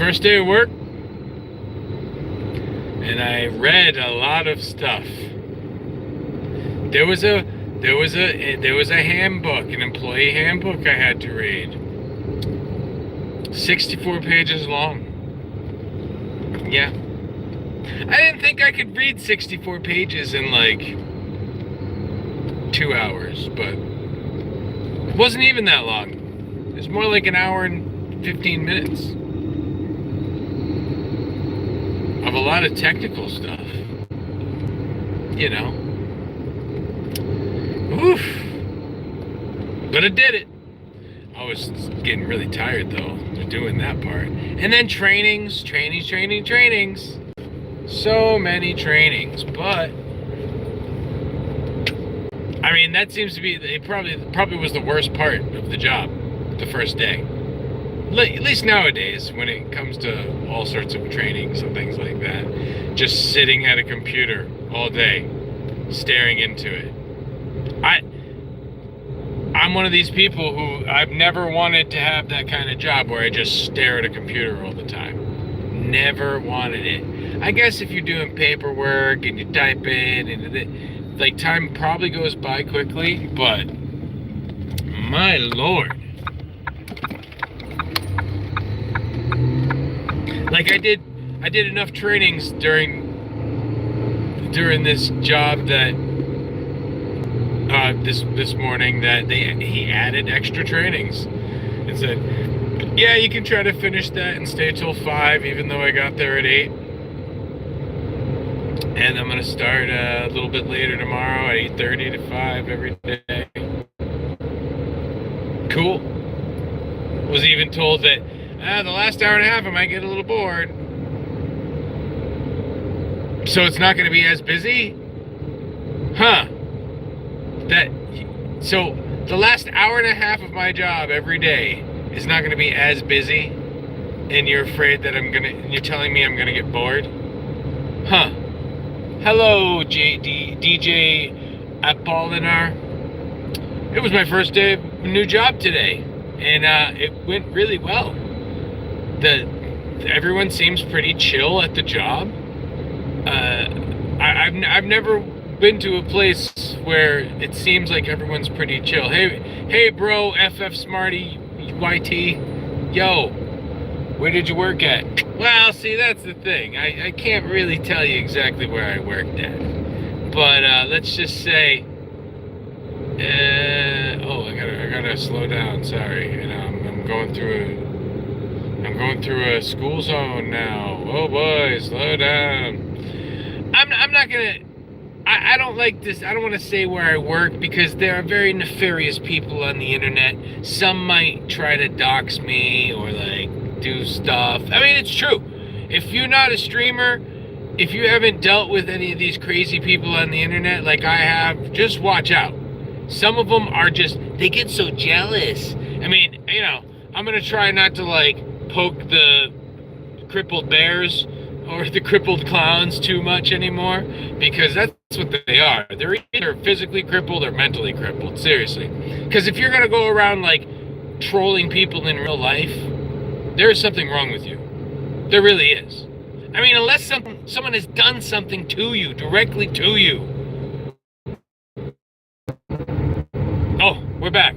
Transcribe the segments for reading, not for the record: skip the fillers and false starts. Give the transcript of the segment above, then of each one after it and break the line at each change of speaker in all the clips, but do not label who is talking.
first day of work, and I read a lot of stuff. There was a handbook, an employee handbook I had to read. 64 pages long. Yeah. I didn't think I could read 64 pages in like 2 hours, but it wasn't even that long. It was more like an hour and 15 minutes of a lot of technical stuff. You know. Oof. But I did it. I was getting really tired though, doing that part. And then trainings. So many trainings, but I mean, that seems to be, it probably was the worst part of the job, the first day. At least nowadays, when it comes to all sorts of trainings and things like that. Just sitting at a computer all day, staring into it. I'm one of these people who I've never wanted to have that kind of job where I just stare at a computer all the time. Never wanted it. I guess if you're doing paperwork and you type in and like time probably goes by quickly, but my Lord. Like I did enough trainings during this job that this morning that he added extra trainings and said, yeah, you can try to finish that and stay till 5, even though I got there at 8. And I'm gonna start a little bit later tomorrow at 8:30 to 5 every day. Cool. Was even told that the last hour and a half I might get a little bored. So it's not gonna be as busy? Huh. So the last hour and a half of my job every day is not gonna be as busy, and you're afraid that you're telling me I'm gonna get bored? Huh. Hello, DJ Apolinar. It was my first day of a new job today, and it went really well. Everyone seems pretty chill at the job. I've never been to a place where it seems like everyone's pretty chill. Hey, bro, FF Smarty YT, yo, where did you work at? Well, see, that's the thing. I can't really tell you exactly where I worked at, but let's just say, I gotta slow down. Sorry, I'm going through a school zone now. Oh boy, slow down. I'm not gonna. I don't like this. I don't want to say where I work because there are very nefarious people on the internet. Some might try to dox me or like do stuff. I mean, it's true. If you're not a streamer, if you haven't dealt with any of these crazy people on the internet like I have, just watch out. Some of them are they get so jealous. I mean, I'm going to try not to like poke the crippled bears or the crippled clowns too much anymore, because that's what they are. They're either physically crippled or mentally crippled, seriously. Because if you're going to go around like trolling people in real life, there is something wrong with you. There really is. I mean, unless someone has done something to you, directly to you. Oh, we're back.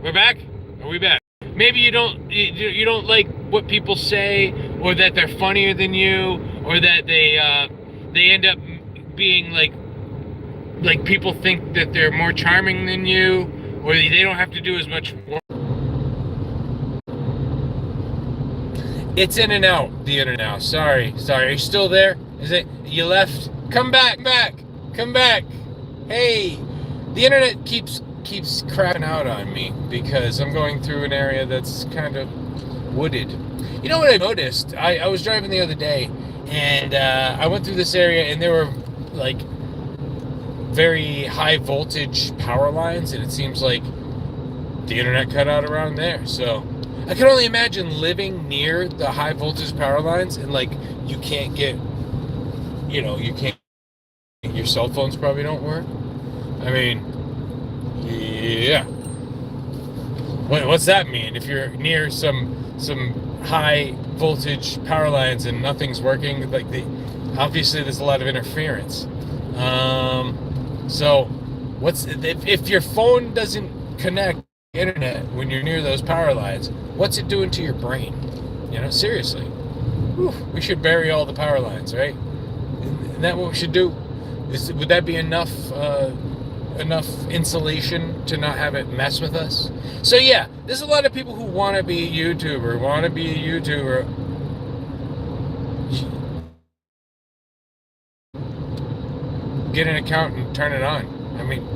We're back? Are we back? Maybe you don't like what people say, or that they're funnier than you, or that they end up being like people think that they're more charming than you, or they don't have to do as much work. It's in and out, the internet now. Sorry. Are you still there? Is it, you left? Come back. Hey, the internet keeps crapping out on me because I'm going through an area that's kind of wooded. You know what I noticed? I was driving the other day, and I went through this area, and there were like very high voltage power lines, and it seems like the internet cut out around there. So I can only imagine living near the high voltage power lines, and like you can't get, your cell phones probably don't work. I mean, yeah. What's that mean? If you're near some high voltage power lines and nothing's working. Like obviously there's a lot of interference. So if your phone doesn't connect internet when you're near those power lines, what's it doing to your brain? Seriously. Whew, we should bury all the power lines, right? Isn't that what we should do? Would that be enough insulation to not have it mess with us? So yeah, there's a lot of people who want to be a YouTuber, Get an account and turn it on. I mean,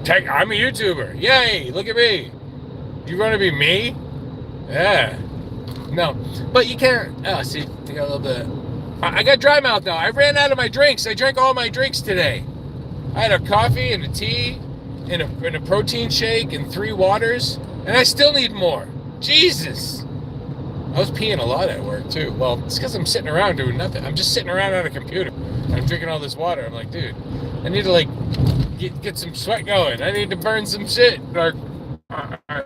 I'm a YouTuber. Yay, look at me. You want to be me? Yeah. No, but you can't. Oh, see, I got a little bit. I got dry mouth now. I ran out of my drinks. I drank all my drinks today. I had a coffee and a tea and a protein shake and 3 waters, and I still need more. Jesus. I was peeing a lot at work too. Well, it's because I'm sitting around doing nothing. I'm just sitting around on a computer. I'm drinking all this water. I'm like, dude, I need to get some sweat going. I need to burn some shit.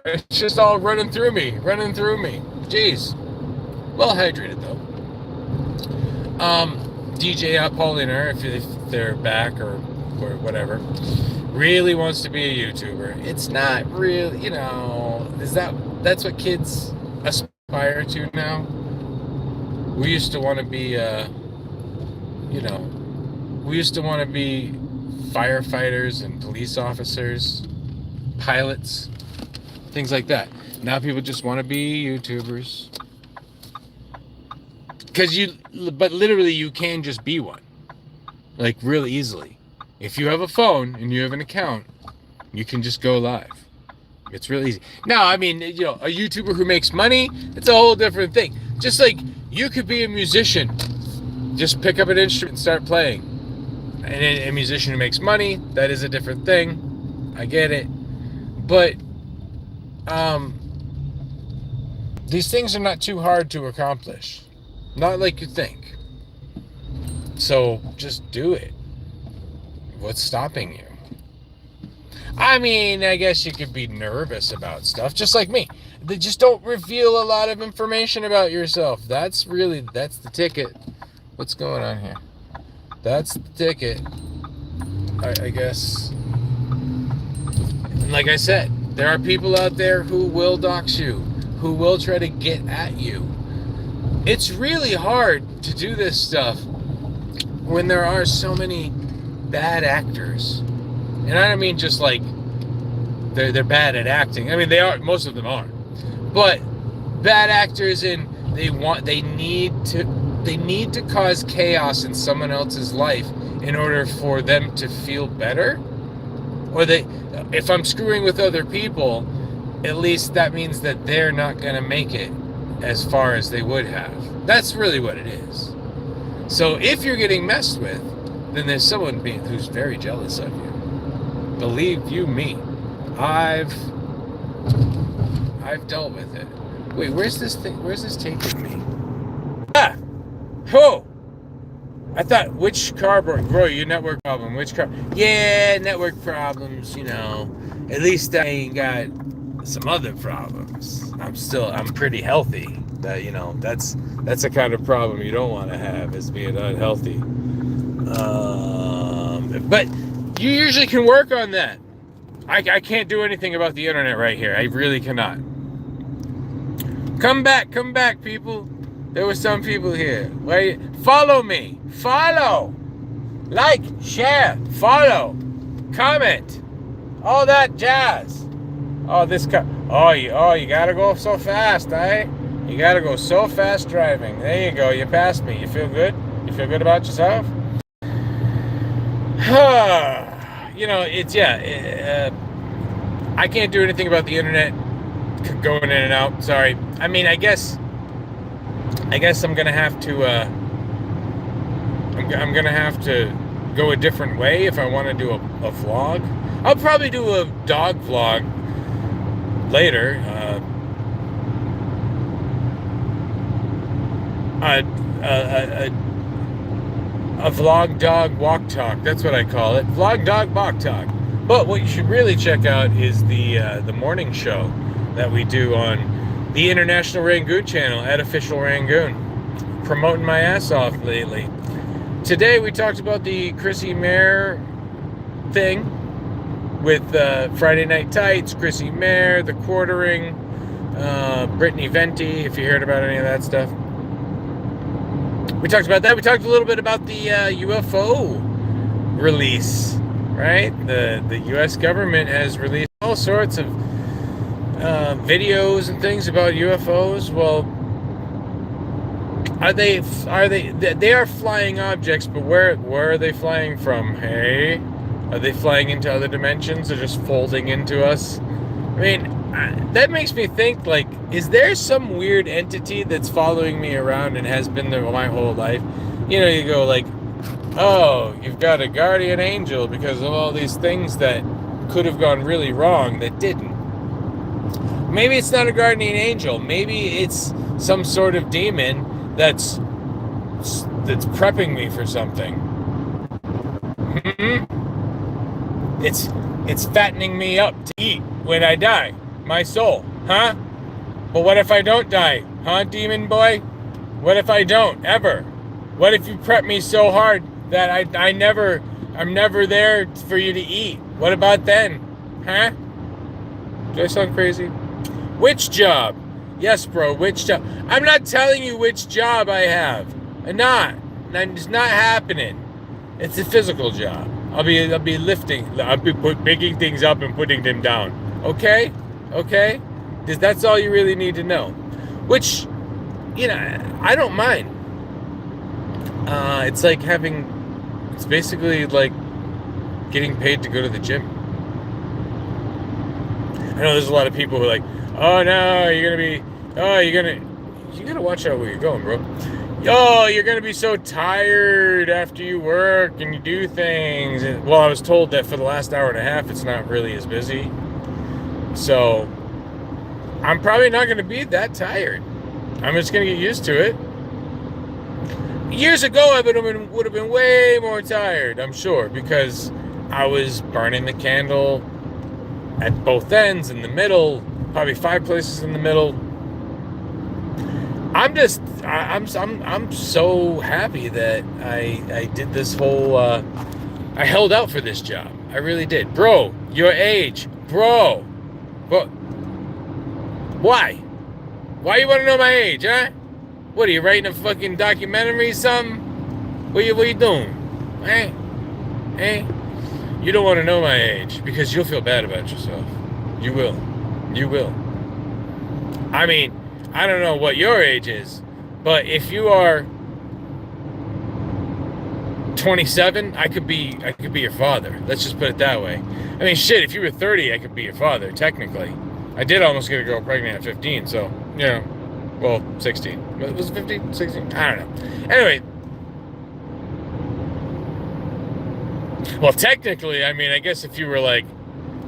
It's just all running through me. Jeez. Well hydrated though. DJ Apollinaire, if they're back or whatever, really wants to be a YouTuber. It's not real, that's what kids aspire to now. We used to want to be firefighters and police officers, pilots, things like that. Now people just want to be YouTubers. But literally you can just be one. Like real easily. If you have a phone and you have an account, you can just go live. It's real easy. Now, I mean, a YouTuber who makes money, it's a whole different thing. Just like you could be a musician. Just pick up an instrument and start playing. And a musician who makes money, that is a different thing. I get it. But these things are not too hard to accomplish. Not like you think. So just do it. What's stopping you? I mean, I guess you could be nervous about stuff, just like me. They just don't reveal a lot of information about yourself. That's the ticket. What's going on here? That's the ticket. I guess. And like I said, there are people out there who will dox you, who will try to get at you. It's really hard to do this stuff when there are so many bad actors. And I don't mean just like they're bad at acting. I mean, they are, most of them are. But bad actors they need to cause chaos in someone else's life in order for them to feel better. Or if I'm screwing with other people, at least that means that they're not going to make it as far as they would have. That's really what it is. So if you're getting messed with, then there's someone who's very jealous of you. Believe you me, I've dealt with it. Wait, where's this taking me? Ah! Oh! I thought, which car broke? Bro, your network problem. Which car? Yeah, network problems, At least I ain't got some other problems. I'm pretty healthy. That's the kind of problem you don't want to have, is being unhealthy. But you usually can work on that. I can't do anything about the internet right here. I really cannot. Come back, people. There were some people here. Wait, follow me. Follow. Like, share, follow, comment. All that jazz. Oh, this car. Oh, you gotta go so fast, eh? You gotta go so fast driving. There you go. You passed me. You feel good? You feel good about yourself? I can't do anything about the internet going in and out. Sorry. I mean, I guess I'm gonna have to. I'm gonna have to go a different way if I want to do a vlog. I'll probably do a dog vlog later. A vlog dog walk talk. That's what I call it. Vlog dog walk talk. But what you should really check out is the morning show that we do on the International Rangoon channel at Official Rangoon. Promoting my ass off lately. Today we talked about the Chrissy Mare thing with Friday Night Tights, Chrissy Mare, the quartering, Brittany Venti, if you heard about any of that stuff. We talked about that. We talked a little bit about the UFO release, right? The U.S. government has released all sorts of videos and things about UFOs. Well, they are flying objects, but where are they flying from? Hey, are they flying into other dimensions or just folding into us? I mean, that makes me think, like, is there some weird entity that's following me around and has been there my whole life? You know, you go like, oh, you've got a guardian angel because of all these things that could have gone really wrong that didn't. Maybe it's not a guardian angel. Maybe it's some sort of demon that's prepping me for something. It's fattening me up to eat when I die. My soul, huh? But what if I don't die, huh, demon boy? What if I don't ever? What if you prep me so hard that I'm never there for you to eat? What about then, huh? Do I sound crazy? Which job? Yes, bro, which job? I'm not telling you which job I have. I'm not. It's not happening. It's a physical job. I'll be lifting. I'll be picking things up and putting them down. Okay? Okay? Because that's all you really need to know. Which, you know, I don't mind. It's like it's basically like getting paid to go to the gym. I know there's a lot of people who are like, oh no, you gotta watch out where you're going, bro. Oh, you're gonna be so tired after you work and you do things. And, well, I was told that for the last hour and a half, it's not really as busy. So, I'm probably not gonna be that tired. I'm just gonna get used to it. Years ago, I would have been way more tired, I'm sure, because I was burning the candle at both ends, in the middle, probably 5 places in the middle. I'm so happy that I did this whole, I held out for this job. I really did. Bro, your age. Bro. Why? Why you want to know my age, huh? What, are you writing a fucking documentary or something? What you doing? Hey? You don't want to know my age because you'll feel bad about yourself. You will. You will. I mean, I don't know what your age is, but if you are 27, I could be your father. Let's just put it that way. I mean, shit, if you were 30, I could be your father, technically. I did almost get a girl pregnant at 15, so, you know, well, 16. Was it 15? 16? I don't know. Anyway. Well, technically, I mean, I guess if you were like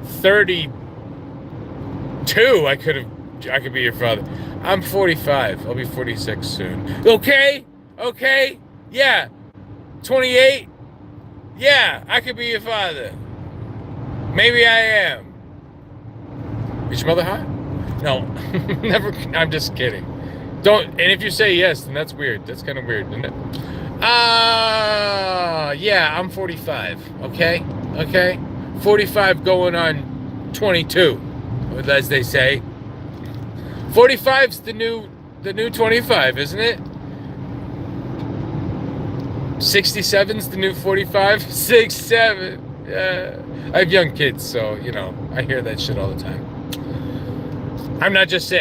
32, I could be your father. I'm 45. I'll be 46 soon. Okay? Yeah. 28? Yeah, I could be your father. Maybe I am. Is your mother hot? No. Never. I'm just kidding. Don't. And if you say yes, then that's weird. That's kind of weird, isn't it? Yeah, I'm 45. Okay? 45 going on 22, as they say. 45's the new 25, isn't it? 67's the new 45. 67. Yeah. I have young kids, so you know I hear that shit all the time. I'm not just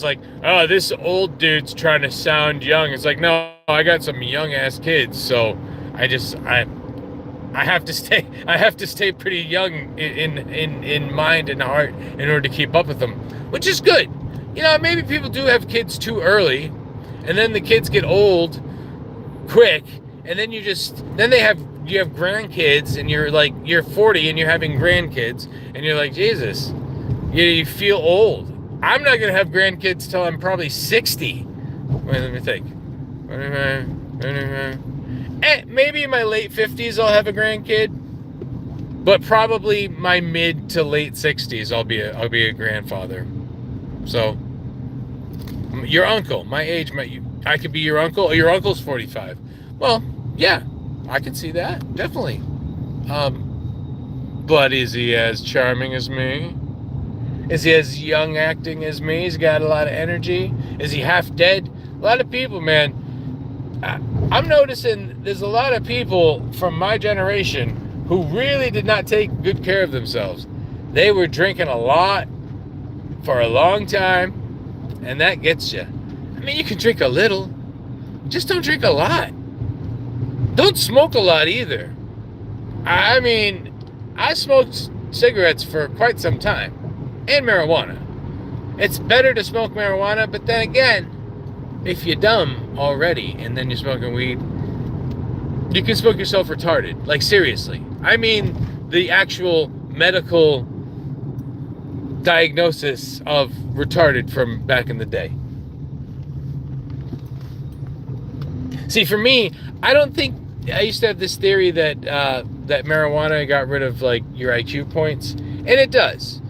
like, oh, this old dude's trying to sound young. It's like, no, I got some young ass kids, so I have to stay pretty young in mind and heart in order to keep up with them, which is good. You know, maybe people do have kids too early, and then the kids get old quick, and then you have grandkids, and you're 40 and you're having grandkids, and you're like, Jesus, you feel old. I'm not gonna have grandkids till I'm probably 60. Wait, let me think. Maybe in my late 50s I'll have a grandkid, but probably my mid to late 60s I'll be a grandfather. So Your uncle, my age, I could be your uncle, or your uncle's 45. Well, yeah, I can see that, definitely. But is he as charming as me? Is he as young acting as me? He's got a lot of energy. Is he half dead? A lot of people, man. I'm noticing there's a lot of people from my generation who really did not take good care of themselves. They were drinking a lot for a long time, and that gets you. I mean, you can drink a little, just don't drink a lot. Don't smoke a lot either. I mean, I smoked cigarettes for quite some time, and marijuana. It's better to smoke marijuana, but then again, if you're dumb already and then you're smoking weed, you can smoke yourself retarded. Like, seriously. I mean, the actual medical diagnosis of retarded from back in the day. See, for me, I don't think, I used to have this theory that that marijuana got rid of, like, your IQ points, and it does.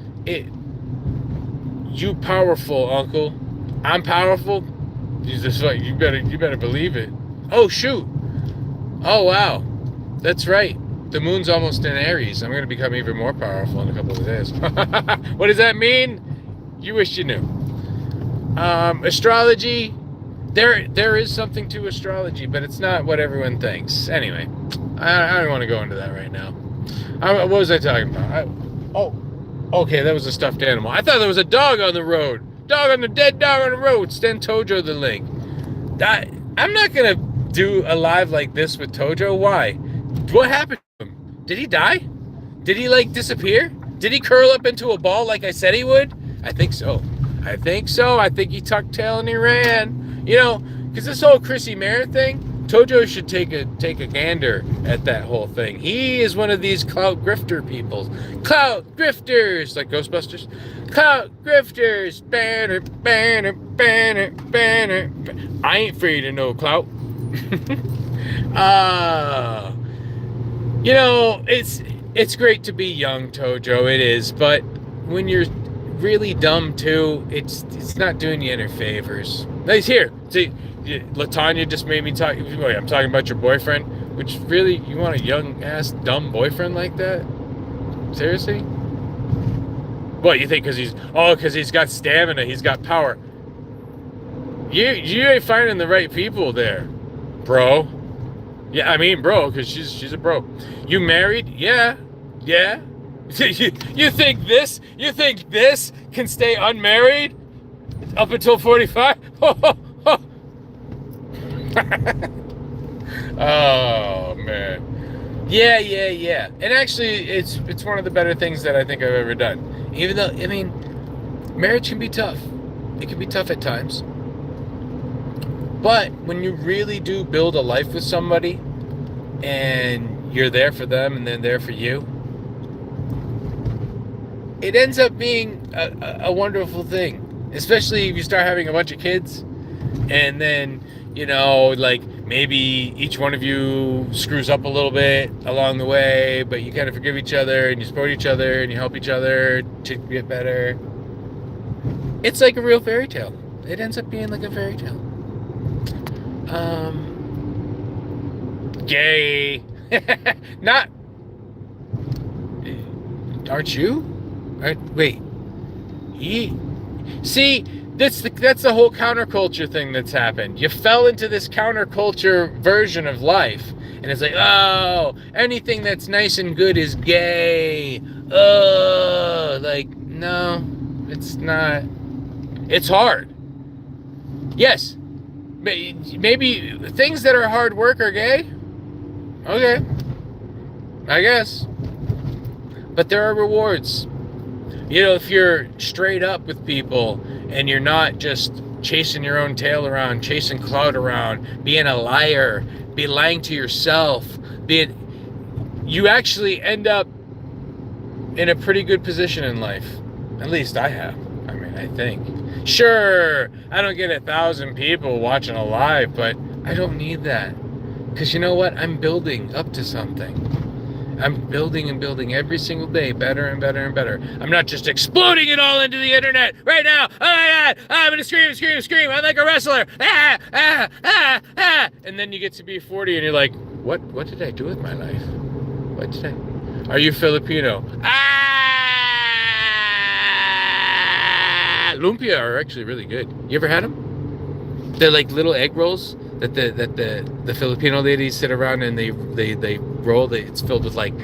You powerful, uncle. I'm powerful. You just like, you better believe it. Oh, shoot. Oh, wow. That's right. The moon's almost in Aries. I'm going to become even more powerful in a couple of days. What does that mean? You wish you knew. Astrology. There is something to astrology, but it's not what everyone thinks. Anyway, I don't want to go into that right now. What was I talking about? Okay, that was a stuffed animal. I thought there was a dog on the road. Dead dog on the road. Send Tojo the link. I'm not going to do a live like this with Tojo. Why? What happened to him? Did he die? Did he, like, disappear? Did he curl up into a ball like I said he would? I think so. I think he tucked tail and he ran. You know, because this whole Chrissy Mare thing, Tojo should take a gander at that whole thing. He is one of these clout grifter people. Clout grifters, like Ghostbusters. Clout grifters. Banner, banner, banner, banner. I ain't afraid of no clout. You know, it's great to be young, Tojo. It is, but when you're really dumb too, it's not doing you any favors. Nice here. See, Latanya just made me talk. Wait, I'm talking about your boyfriend. Which, really, you want a young ass dumb boyfriend like that? Seriously? What, you think because he's got stamina, he's got power? You ain't finding the right people there, bro. Yeah, I mean, bro, because she's a bro. You married? Yeah. You think this can stay unmarried up until 45? Oh, man. Yeah. And actually, it's one of the better things that I think I've ever done. Even though, I mean, marriage can be tough. It can be tough at times. But when you really do build a life with somebody and you're there for them and they're there for you, it ends up being a wonderful thing. Especially if you start having a bunch of kids and then, you know, like, maybe each one of you screws up a little bit along the way, but you kind of forgive each other and you support each other and you help each other to get better. It's like a real fairy tale. It ends up being like a fairy tale. Gay. Not. Aren't you? Wait. See, that's the whole counterculture thing that's happened. You fell into this counterculture version of life, and it's like, oh, anything that's nice and good is gay. Oh, like, no, it's not. It's hard. Yes, maybe things that are hard work are gay. Okay, I guess. But there are rewards. You know, if you're straight up with people and you're not just chasing your own tail around, chasing clout around, being a liar, be lying to yourself, you actually end up in a pretty good position in life. At least I have. I mean, I think. Sure, I don't get 1,000 people watching a live, but I don't need that. Because you know what? I'm building up to something. I'm building and building every single day, better and better and better. I'm not just exploding it all into the internet right now. Oh my God, I'm gonna scream, scream, scream. I'm like a wrestler. Ah, ah, ah, ah. And then you get to be 40 and you're like, what did I do with my life? What did I? Are you Filipino? Ah! Lumpia are actually really good. You ever had them? They're like little egg rolls that the Filipino ladies sit around and they roll. It's filled with, like,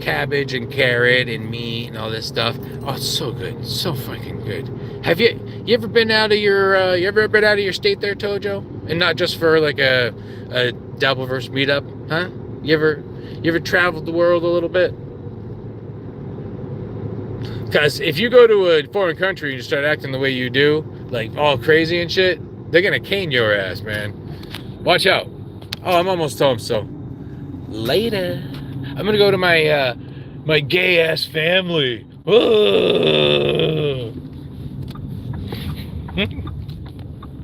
cabbage and carrot and meat and all this stuff. Oh, it's so good, so fucking good. Have you ever been out of your state there, Tojo? And not just for like a Dabbleverse meetup, huh? You ever traveled the world a little bit? Because if you go to a foreign country and you start acting the way you do, like all crazy and shit, they're gonna cane your ass, man. Watch out. Oh, I'm almost home, so later. I'm gonna go to my my gay ass family.